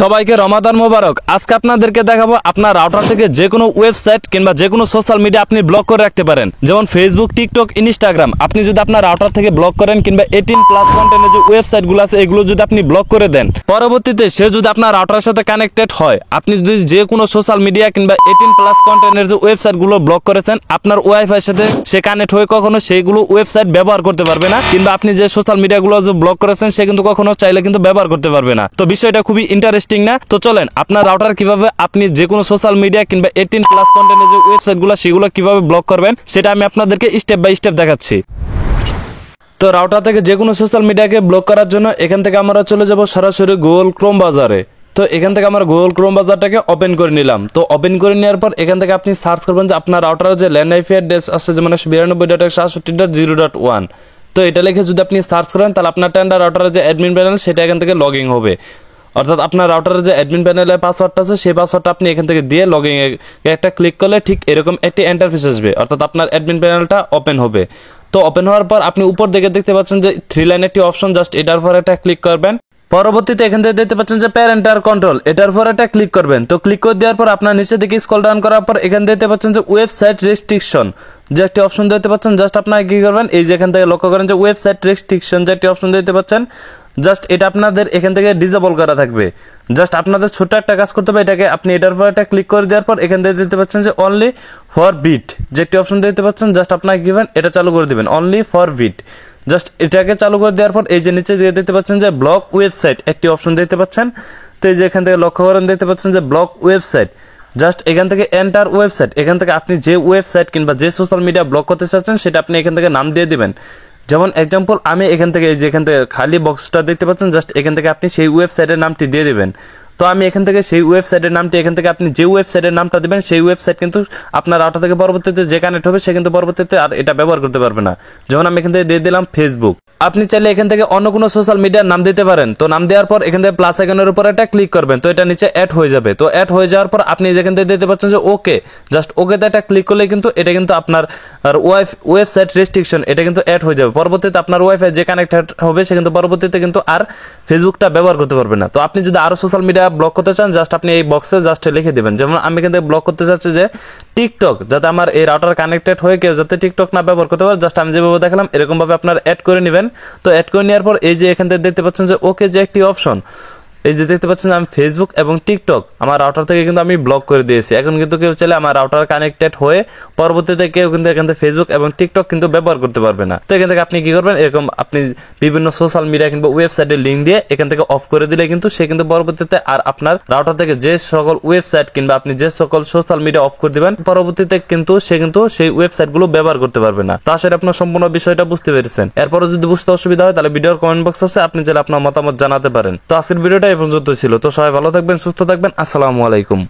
সবাইকে রমাদান মোবারক। আজকে আপনাদেরকে দেখাবো আপনার রাউটার থেকে যে কোনো ওয়েবসাইট কিংবা যে কোনো সোশ্যাল মিডিয়া আপনি ব্লক করে রাখতে পারেন, যেমন ফেসবুক, টিকটক, ইনস্টাগ্রাম। আপনি যদি আপনার রাউটার থেকে ব্লক করেন কিংবা 18+ কন্টেন্টের যে ওয়েবসাইটগুলো আছে এগুলো যদি আপনি ব্লক করে দেন, পরবর্তীতে সে যদি আপনার রাউটারের সাথে কানেক্টেড হয়, আপনি যদি যে কোনো সোশ্যাল মিডিয়া কিংবা 18+ কন্টেন্টের যে ওয়েবসাইটগুলো ব্লক করেছেন আপনার ওয়াইফাইয়ের সাথে সে কানেক্ট হয়ে কখনো সেইগুলো ওয়েবসাইট ব্যবহার করতে পারবে না, কিংবা আপনি যে সোশ্যাল মিডিয়াগুলো যে ব্লক করেছেন সে কিন্তু কখনো চাইলে কিন্তু ব্যবহার করতে পারবে না। তো বিষয়টা খুবই ইন্টারেস্টিং না? তো চলেন আপনার রাউটার কিভাবে আপনি যে কোনো সোশ্যাল মিডিয়া কিংবা 18+ কন্টেন্টের যে ওয়েবসাইটগুলো সেগুলো কিভাবে ব্লক করবেন সেটা আমি আপনাদেরকে স্টেপ বাই স্টেপ দেখাচ্ছি। তো রাউটার থেকে যে কোনো সোশ্যাল মিডিয়াকে ব্লক করার জন্য এখান থেকে আমরা চলে যাব সরাসরি গুগল ক্রোম বাজারে। তো এখান থেকে আমরা গুগল ক্রোম বাজারটাকে ওপেন করে নিলাম। তো ওপেন করে নেওয়ার পর এখান থেকে আপনি সার্চ করবেন যে আপনার রাউটারের যে ল্যান্ড আইপি অ্যাড্রেস আছে, যেমন 92.168.0.1। তো এটা লিখে যদি আপনি সার্চ করেন তাহলে আপনার টেন্ডার রাউটারের যে অ্যাডমিন প্যানেল সেটা এখান থেকে লগ ইন হবে। অর্থাৎ আপনার রাউটারের যে অ্যাডমিন প্যানেলের পাসওয়ার্ডটা আছে সেই পাসওয়ার্ডটা আপনি এখান থেকে দিয়ে লগ ইন একটা ক্লিক করলে ঠিক এরকম একটি ইন্টারফেস আসবে, অর্থাৎ আপনার অ্যাডমিন প্যানেলটা ওপেন হবে। তো ওপেন হওয়ার পর আপনি উপর দিকে দেখতে পাচ্ছেন যে 3 লাইন একটি অপশন, জাস্ট এটার পর একটা ক্লিক করবেন। পরবর্তীতে এখান থেকে দেখতে পাচ্ছেন যে প্যারেন্টাল কন্ট্রোল, এটার পর একটা ক্লিক করবেন। তো ক্লিক করে দেওয়ার পর আপনার নিচে দিকে স্ক্রল ডাউন করার পর এখান দেখতে পাচ্ছেন যে ওয়েবসাইট রেস্ট্রিকশন যে একটি অপশন দেখতে পাচ্ছেন, জাস্ট আপনারা কি করবেন, এই যে এখান থেকে লক্ষ্য করেন যে ওয়েবসাইট রেস্ট্রিকশন যে একটি অপশন দেখতে পাচ্ছেন, জাস্ট এটা আপনাদের এখান থেকে ডিসেবল করা থাকবে। জাস্ট আপনাদের ছোট একটা কাজ করতে হবে, এটাকে আপনি এটার পর একটা ক্লিক করে দেওয়ার পর এখান থেকে দেখতে পাচ্ছেন যে অনলি ফর বিট যে একটি অপশন দেখতে পাচ্ছেন, জাস্ট আপনাকে কি করবেন, এটা চালু করে দিবেন, অনলি ফর বিট। জাস্ট এটাকে চালু করে দেওয়ার পর এই যে নিচে দিয়ে দেখতে পাচ্ছেন যে ব্লক ওয়েবসাইট একটি অপশন দেখতে পাচ্ছেন। তো এই যে এখান থেকে লক্ষ্য করেন দেখতে পাচ্ছেন যে ব্লক ওয়েবসাইট, জাস্ট এখান থেকে এন্টার ওয়েবসাইট, এখান থেকে আপনি যে ওয়েবসাইট কিংবা যে সোশ্যাল মিডিয়া ব্লক করতে চাচ্ছেন সেটা আপনি এখান থেকে নাম দিয়ে দিবেন। যেমন এক্সাম্পল আমি এখান থেকে এই যে এখান থেকে খালি বক্সটা দেখতে পাচ্ছেন, জাস্ট এখান থেকে আপনি সেই ওয়েবসাইটের নামটি দিয়ে দিবেন। তো আমি এখান থেকে সেই ওয়েবসাইটের নামটি এখান থেকে আপনি যে ওয়েবসাইটের নামটা দেবেন সেই ওয়েবসাইট কিন্তু আপনার রাউটার থেকে পরবর্তীতে যে কানেক্ট হবে সে কিন্তু পরবর্তীতে আর এটা ব্যবহার করতে পারবে না। যেমন আমি এখান থেকে দিয়ে দিলাম ফেসবুক। আপনি চাইলে এখান থেকে অন্য কোনো সোশ্যাল মিডিয়ার নাম দিতে পারেন। তো নাম দেওয়ার পর এখান থেকে প্লাস আইকনের উপর একটা ক্লিক করবেন, তো এটা নিচে অ্যাড হয়ে যাবে। তো অ্যাড হয়ে যাওয়ার পর আপনি যেখান থেকে দিতে পাচ্ছেন যে ওকে, জাস্ট ওকেতে একটা ক্লিক করলে কিন্তু এটা কিন্তু আপনার ওয়েবসাইট রেস্ট্রিকশন এটা কিন্তু অ্যাড হয়ে যাবে। পরবর্তীতে আপনার ওয়াইফাই যে কানেক্টেড হবে সে কিন্তু পরবর্তীতে কিন্তু আর ফেসবুকটা ব্যবহার করতে পারবে না। তো আপনি যদি আরো সোশ্যাল মিডিয়া ব্লক করতে চান জাস্ট আপনি এই বক্সে জাস্ট লিখে দিবেন। যেমন আমি এখান থেকে ব্লক করতে চাচ্ছি যে টিকটক, যাতে আমার এই রাউটার কানেক্টেড হয়ে কেউ যাতে টিকটক না ব্যবহার করতে পারে, জাস্ট আমি যেভাবে দেখালাম এরকম ভাবে আপনার অ্যাড করে নেবেন। তো অ্যাড করে নেওয়ার পর এই যে এখান থেকে দেখতে পাচ্ছেন যে ওকে যে একটি অপশন, এই যে দেখতে পাচ্ছেন আমি ফেসবুক এবং টিকটক আমার রাউটার থেকে কিন্তু আমি ব্লক করে দিয়েছি। এখন কিন্তু কেউ চাইলে আমার রাউটার কানেক্টেড হয়ে পরবর্তীতে কেউ কিন্তু এখান থেকে ফেসবুক এবং টিকটক কিন্তু ব্যবহার করতে পারবে না। তো এখান থেকে আপনি কি করবেন, এরকম আপনি বিভিন্ন সোশ্যাল মিডিয়া কিংবা ওয়েবসাইটের লিঙ্ক দিয়ে এখান থেকে অফ করে দিলে কিন্তু সে কিন্তু পরবর্তীতে আর আপনার রাউটার থেকে যে সকল ওয়েবসাইট কিংবা আপনি যে সকল সোশ্যাল মিডিয়া অফ করে দিবেন পরবর্তীতে কিন্তু সে কিন্তু সেই ওয়েবসাইট গুলো ব্যবহার করতে পারবে না। তো আসলে আপনার সম্পূর্ণ বিষয়টা বুঝতে পেরেছেন। এরপরে যদি বুঝতে অসুবিধা হয় তাহলে ভিডিওর কমেন্ট বক্স আছে, আপনি চাইলে আপনার মতামত জানাতে পারেন। তো আজকের ভিডিওটা এই পর্যন্ত ছিল। তো সবাই ভালো থাকবেন, সুস্থ থাকবেন। আসসালামু আলাইকুম।